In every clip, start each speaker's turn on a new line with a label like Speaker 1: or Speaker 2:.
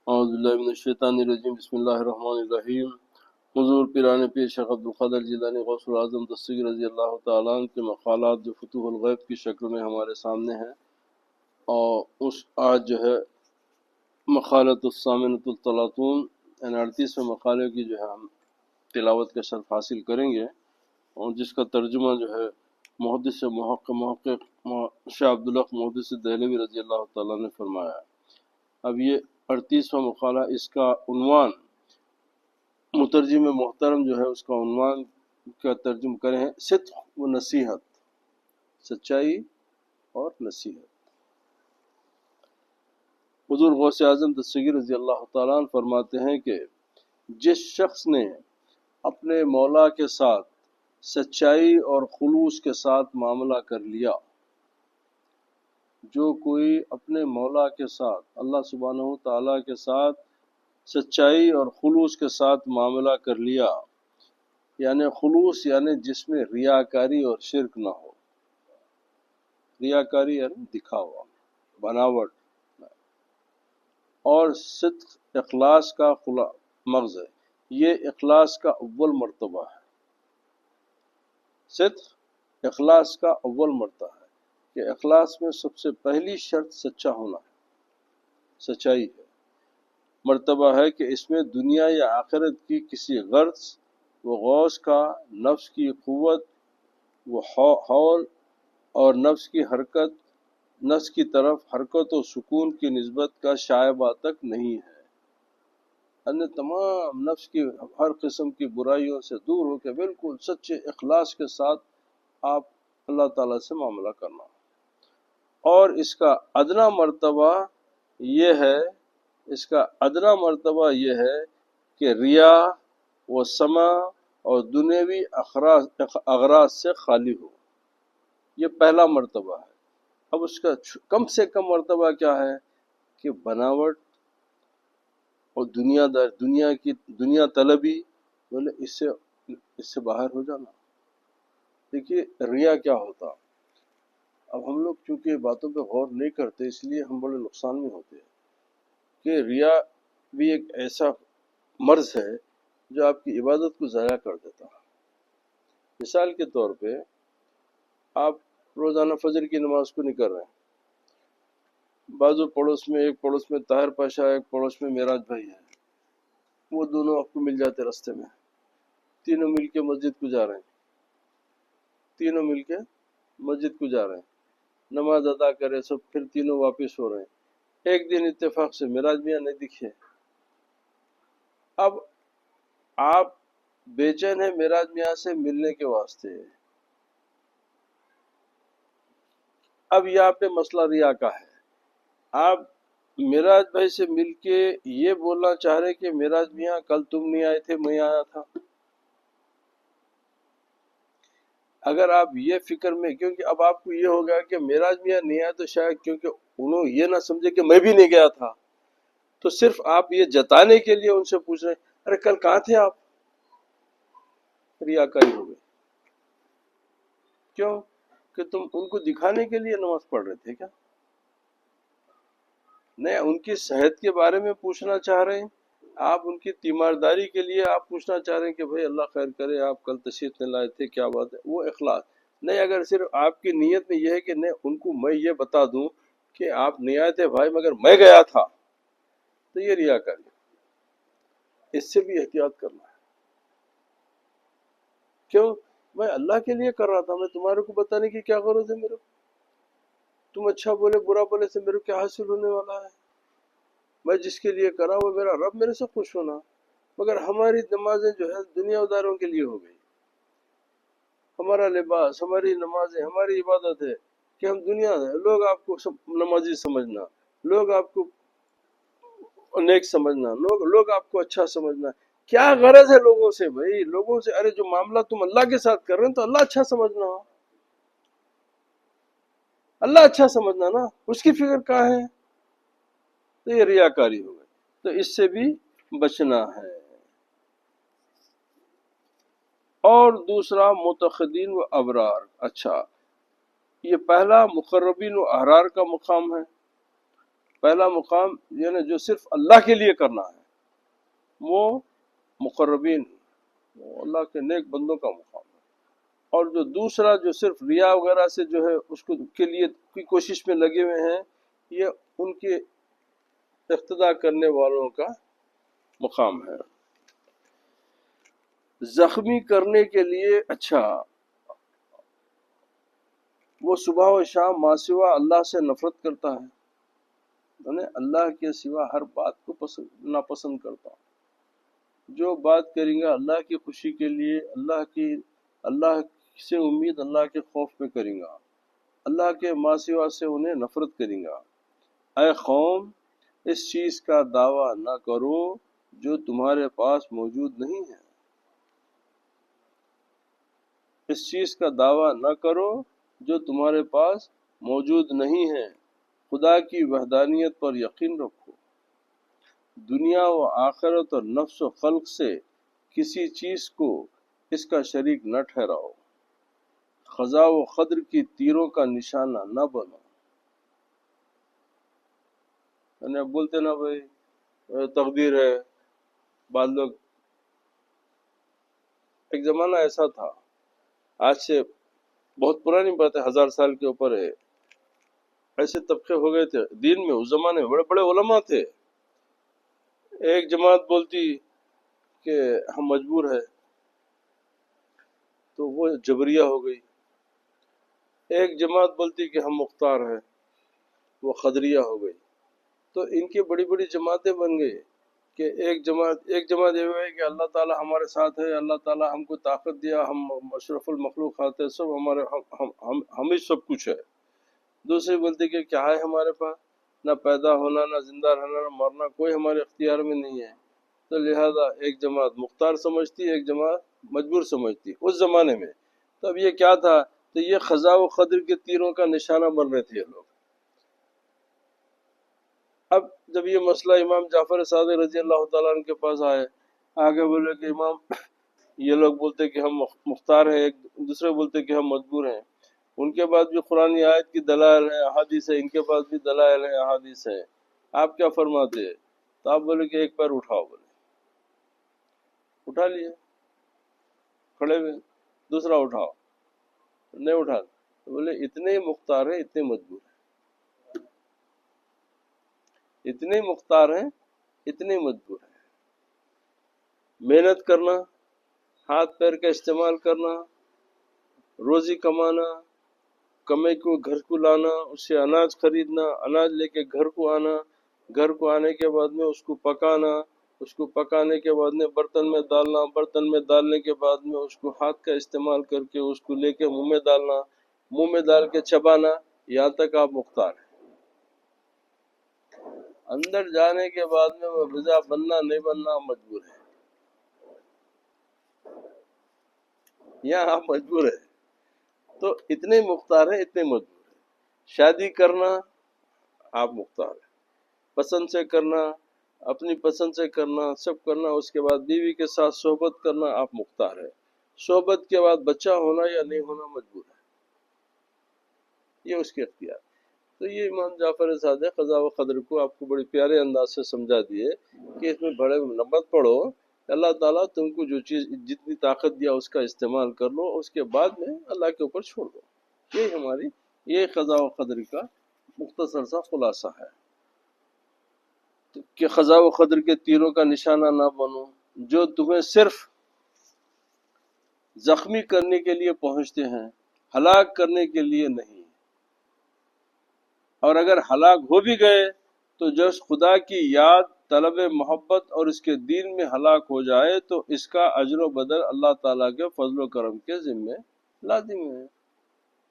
Speaker 1: اعوذ باللہ من الشیطان الرجیم بسم اللہ الرحمن الرحیم۔ حضور پیران پیر شیخ عبدالقادر جیلانی غوث الاعظم دستگیر رضی اللہ تعالیٰ عنہ کے مقالات جو فتوح الغیب کی شکل میں ہمارے سامنے ہیں، اور آج جو ہے مقالۃ الثامنۃ الثلاثون یعنی 38ویں مقالے کی جو ہے ہم تلاوت کا شرف حاصل کریں گے، اور جس کا ترجمہ جو ہے محدث محقق شاہ عبدالحق محدث دہلوی رضی اللہ تعالیٰ نے فرمایا ہے۔ اب یہ 38واں مقالہ، اس کا عنوان مترجم محترم جو ہے اس کا عنوان کا ترجمہ کرے ہیں صدق و نصیحت، سچائی اور نصیحت۔ حضور غوث اعظم دستگیر رضی اللہ تعالیٰ عنہ فرماتے ہیں کہ جس شخص نے اپنے مولا کے ساتھ سچائی اور خلوص کے ساتھ معاملہ کر لیا، جو کوئی اپنے مولا کے ساتھ اللہ سبحانہ و تعالیٰ کے ساتھ سچائی اور خلوص کے ساتھ معاملہ کر لیا، یعنی خلوص یعنی جس میں ریاکاری اور شرک نہ ہو، ریاکاری یعنی دکھاوا، بناوٹ، اور صدق اخلاص کا مغز ہے۔ یہ اخلاص کا اول مرتبہ ہے، صدق اخلاص کا اول مرتبہ ہے کہ اخلاص میں سب سے پہلی شرط سچا ہونا ہے، سچائی ہے۔ مرتبہ ہے کہ اس میں دنیا یا آخرت کی کسی غرض و غوث کا، نفس کی قوت و حول اور نفس کی حرکت، نفس کی طرف حرکت و سکون کی نسبت کا شائبہ تک نہیں ہے، یعنی تمام نفس کی ہر قسم کی برائیوں سے دور ہو کے بالکل سچے اخلاص کے ساتھ آپ اللہ تعالیٰ سے معاملہ کرنا۔ اور اس کا ادنا مرتبہ یہ ہے، اس کا ادنا مرتبہ یہ ہے کہ ریا و سمع اور دنیوی اغراض سے خالی ہو، یہ پہلا مرتبہ ہے۔ اب اس کا کم سے کم مرتبہ کیا ہے کہ بناوٹ اور دنیا طلبی، بولے اس سے باہر ہو جانا۔ دیکھیے ریا کیا ہوتا، اب ہم لوگ چونکہ باتوں پہ غور نہیں کرتے اس لیے ہم بڑے نقصان میں ہوتے ہیں، کہ ریا بھی ایک ایسا مرض ہے جو آپ کی عبادت کو ضائع کر دیتا ہے۔ مثال کے طور پہ آپ روزانہ فجر کی نماز کو نہیں کر رہے ہیں، بازو ایک پڑوس میں طاہر پاشا ہے، ایک پڑوس میں معراج بھائی ہے، وہ دونوں آپ کو مل جاتے راستے میں، تینوں مل کے مسجد کو جا رہے ہیں، تینوں مل کے مسجد کو جا رہے ہیں، نماز ادا کرے سب، پھر تینوں واپس ہو رہے ہیں۔ ایک دن اتفاق سے معراج میاں نہیں دکھے، اب آپ بے چین ہیں معراج میاں سے ملنے کے واسطے۔ اب یہاں پہ مسئلہ ریا کا ہے، آپ معراج بھائی سے مل کے یہ بولنا چاہ رہے کہ معراج میاں کل تم نہیں آئے تھے میں آیا تھا۔ اگر آپ یہ فکر میں، کیونکہ اب آپ کو یہ ہوگا کہ معراج میاں نہیں آیا تو شاید کیونکہ انہوں یہ نہ سمجھے کہ میں بھی نہیں گیا تھا، تو صرف آپ یہ جتانے کے لیے ان سے پوچھ رہے ہیں ارے کل کہاں تھے آپ، ریاکاری ہو گئی۔ کیوں کہ تم ان کو دکھانے کے لیے نماز پڑھ رہے تھے کیا؟ نہیں، ان کی صحت کے بارے میں پوچھنا چاہ رہے ہیں آپ، ان کی تیمارداری کے لیے آپ پوچھنا چاہ رہے ہیں کہ بھائی اللہ خیر کرے آپ کل تشریف نہیں لائے تھے، کیا بات ہے، وہ اخلاص نہیں۔ اگر صرف آپ کی نیت میں یہ ہے کہ نہیں ان کو میں یہ بتا دوں کہ آپ نہیں آئے تھے بھائی مگر میں گیا تھا، تو یہ ریاکاری ہے، اس سے بھی احتیاط کرنا ہے۔ کیوں؟ میں اللہ کے لیے کر رہا تھا، میں تمہارے کو بتانے کی کیا غرض ہے میرے کو؟ تم اچھا بولے برا بولے سے میرے کو کیا حاصل ہونے والا ہے؟ میں جس کے لیے کرا وہ میرا رب میرے سے خوش ہونا۔ مگر ہماری نمازیں جو ہے دنیا داروں کے لیے ہو گئی، ہمارا لباس، ہماری نمازیں، ہماری عبادت ہے کہ ہم دنیا ہے، لوگ آپ کو نمازی سمجھنا، لوگ آپ کو نیک سمجھنا، لوگ آپ کو اچھا سمجھنا۔ کیا غرض ہے لوگوں سے بھائی؟ لوگوں سے ارے جو معاملہ تم اللہ کے ساتھ کر رہے ہیں تو اللہ اچھا سمجھنا، اللہ اچھا سمجھنا نا، اس کی فکر کہاں ہے؟ تو یہ ریاکاری ہو گئی، تو اس سے بھی بچنا ہے۔ اور دوسرا متقدین و ابرار، اچھا یہ پہلا مقربین و احرار کا مقام ہے، پہلا مقام یعنی جو صرف اللہ کے لیے کرنا ہے وہ مقربین، وہ اللہ کے نیک بندوں کا مقام ہے، اور جو دوسرا جو صرف ریا وغیرہ سے جو ہے اس کو کے لیے کی کوشش میں لگے ہوئے ہیں، یہ ان کے اقتدا کرنے والوں کا مقام ہے۔ زخمی کرنے کے لیے، اچھا وہ صبح و شام ما سوا اللہ سے نفرت کرتا ہے، یعنی اللہ کے سوا ہر بات کو ناپسند کرتا ہوں، جو بات کریں گا اللہ کی خوشی کے لیے، اللہ سے امید، اللہ کے خوف میں کریں گا، اللہ کے ما سوا سے انہیں نفرت کریں گا۔ اے قوم، اس چیز کا دعویٰ نہ کرو جو تمہارے پاس موجود نہیں ہے، اس چیز کا دعویٰ نہ کرو جو تمہارے پاس موجود نہیں ہے، خدا کی وحدانیت پر یقین رکھو، دنیا و آخرت اور نفس و خلق سے کسی چیز کو اس کا شریک نہ ٹھہراؤ، خضا و خدر کی تیروں کا نشانہ نہ بنو۔ یعنی اب بولتے نا بھائی تقدیر ہے، بعض لوگ، ایک زمانہ ایسا تھا، آج سے بہت پرانی بات ہے، 1000 سال کے اوپر ہے، ایسے طبقے ہو گئے تھے دین میں، اس زمانے میں بڑے بڑے علماء تھے، ایک جماعت بولتی کہ ہم مجبور ہے تو وہ جبریہ ہو گئی، ایک جماعت بولتی کہ ہم مختار ہیں، وہ قدریہ ہو گئی۔ تو ان کی بڑی بڑی جماعتیں بن گئی کہ ایک جماعت یہ ہے کہ اللہ تعالیٰ ہمارے ساتھ ہے، اللہ تعالیٰ ہم کو طاقت دیا، ہم اشرف المخلوقات ہے، سب ہمارے ہم ہی سب کچھ ہے۔ دوسری بولتی کہ کیا ہے ہمارے پاس، نہ پیدا ہونا، نہ زندہ رہنا، نہ مرنا، کوئی ہمارے اختیار میں نہیں ہے۔ تو لہذا ایک جماعت مختار سمجھتی، ایک جماعت مجبور سمجھتی اس زمانے میں۔ تو اب یہ کیا تھا، تو یہ خضا و خدر کے تیروں کا نشانہ بن رہے تھے یہ لوگ۔ اب جب یہ مسئلہ امام جعفر صادق رضی اللہ تعالیٰ عنہ کے پاس آئے، آگے بولے کہ امام، یہ لوگ بولتے کہ ہم مختار ہیں، ایک دوسرے بولتے کہ ہم مجبور ہیں، ان کے بعد بھی قرآن آیت کی دلائل ہیں، احادیث ہیں، ان کے پاس بھی دلائل ہیں، احادیث ہیں، آپ کیا فرماتے ہیں؟ تو آپ بولے کہ ایک پیر اٹھاؤ، بولے اٹھا لیے کھڑے ہوئے، دوسرا اٹھاؤ، نہیں اٹھا، تو بولے اتنے ہی مختار ہیں، اتنے مجبور ہیں، اتنے مختار ہیں، اتنے مجبور ہیں۔ محنت کرنا، ہاتھ پیر کا استعمال کرنا، روزی کمانا، کمائی کو گھر کو لانا، اس سے اناج خریدنا، اناج لے کے گھر کو آنا، گھر کو آنے کے بعد میں اس کو پکانا، اس کو پکانے کے بعد میں برتن میں ڈالنا، برتن میں ڈالنے کے بعد میں اس کو ہاتھ کا استعمال کر کے اس کو لے کے منہ میں ڈالنا، منہ میں ڈال کے چبانا، یہاں تک آپ مختار ہیں۔ اندر جانے کے بعد میں وہ غذا بننا نہیں بننا مجبور ہے، یہاں آپ مجبور ہے۔ تو اتنے مختار ہیں، اتنے مجبور ہیں۔ شادی کرنا آپ مختار ہیں، پسند سے کرنا، اپنی پسند سے کرنا، سب کرنا، اس کے بعد بیوی کے ساتھ صحبت کرنا آپ مختار ہے، صحبت کے بعد بچہ ہونا یا نہیں ہونا مجبور ہے، یہ اس کے اختیار۔ تو یہ امام جعفر صادق قضا و قدر کو آپ کو بڑے پیارے انداز سے سمجھا دیے کہ اس میں بڑے نمبر پڑھو، اللہ تعالیٰ تم کو جو چیز جتنی طاقت دیا اس کا استعمال کر لو، اس کے بعد میں اللہ کے اوپر چھوڑ دو۔ یہ ہماری یہ قضا و قدر کا مختصر سا خلاصہ ہے کہ قضا و قدر کے تیروں کا نشانہ نہ بنو، جو تمہیں صرف زخمی کرنے کے لیے پہنچتے ہیں، ہلاک کرنے کے لیے نہیں۔ اور اگر ہلاک ہو بھی گئے تو جو خدا کی یاد، طلب محبت اور اس کے دین میں ہلاک ہو جائے تو اس کا اجر و بدل اللہ تعالیٰ کے فضل و کرم کے ذمے لازم ہے۔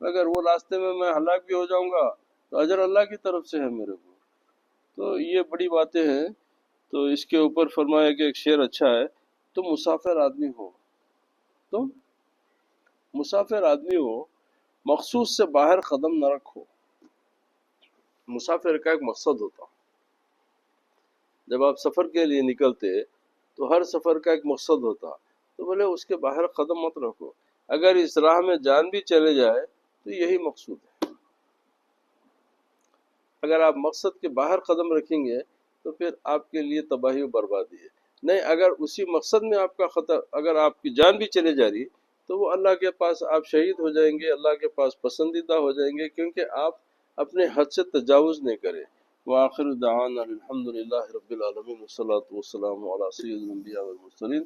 Speaker 1: اگر وہ راستے میں ہلاک بھی ہو جاؤں گا تو اجر اللہ کی طرف سے ہے میرے کو۔ تو یہ بڑی باتیں ہیں۔ تو اس کے اوپر فرمایا کہ ایک شعر اچھا ہے، تم مسافر آدمی ہو، تم مسافر آدمی ہو، مخصوص سے باہر قدم نہ رکھو۔ مسافر کا ایک مقصد ہوتا، جب آپ سفر کے لیے نکلتے تو ہر سفر کا ایک مقصد ہوتا، تو بولے اس کے باہر قدم مت رکھو، اگر اس راہ میں جان بھی چلے جائے تو یہی مقصود ہے۔ اگر آپ مقصد کے باہر قدم رکھیں گے تو پھر آپ کے لیے تباہی و بربادی ہے. نہیں، اگر اسی مقصد میں آپ کا خطر، اگر آپ کی جان بھی چلے جا رہی تو وہ اللہ کے پاس آپ شہید ہو جائیں گے، اللہ کے پاس پسندیدہ ہو جائیں گے، کیونکہ آپ اپنے حد سے تجاوز نہیں کرے. وآخر دعوانا الحمد للہ رب العالمین والصلاة والسلام علی سید الانبیاء والمرسلین.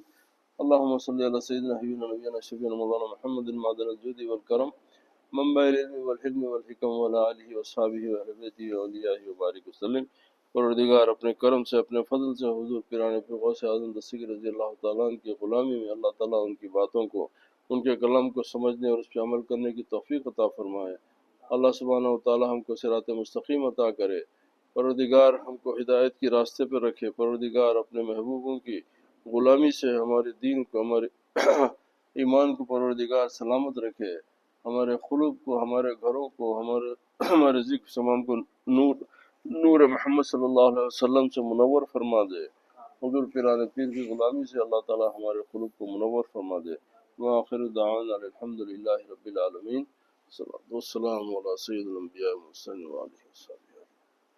Speaker 1: اللهم صل على سيدنا حبيبنا نبينا شفيعنا مولانا محمد معدن الجود والكرم منبع العلم والحلم والحکم وعلى آلہ وصحبہ واہل بیتہ واولیائہ وبارک وسلم. پروردگار اپنے کرم سے، اپنے فضل سے حضور پیران پیر غوث اعظم دستگیر رضی اللہ تعالیٰ عنہ کی غلامی میں اللہ تعالیٰ ان کی باتوں کو، ان کے کلام کو سمجھنے اور اس پہ عمل کرنے کی توفیق عطا فرمائے. اللہ سبحانہ و تعالیٰ ہم کو صراط مستقیم عطا کرے. پروردگار ہم کو ہدایت کی راستے پر رکھے. پروردگار اپنے محبوبوں کی غلامی سے ہمارے دین کو، ہمارے ایمان کو پروردگار سلامت رکھے. ہمارے قلوب کو، ہمارے گھروں کو، ہمارے ذکر سمام کو نور محمد صلی اللہ علیہ وسلم سے منور فرما دے. حضور پیران پیر کی غلامی سے اللہ تعالی ہمارے قلوب کو منور فرما دے. وآخر دعوانا الحمد للہ رب العالمین. والسلام علی سید الانبیاء والمرسلین وعلیہ وسلم.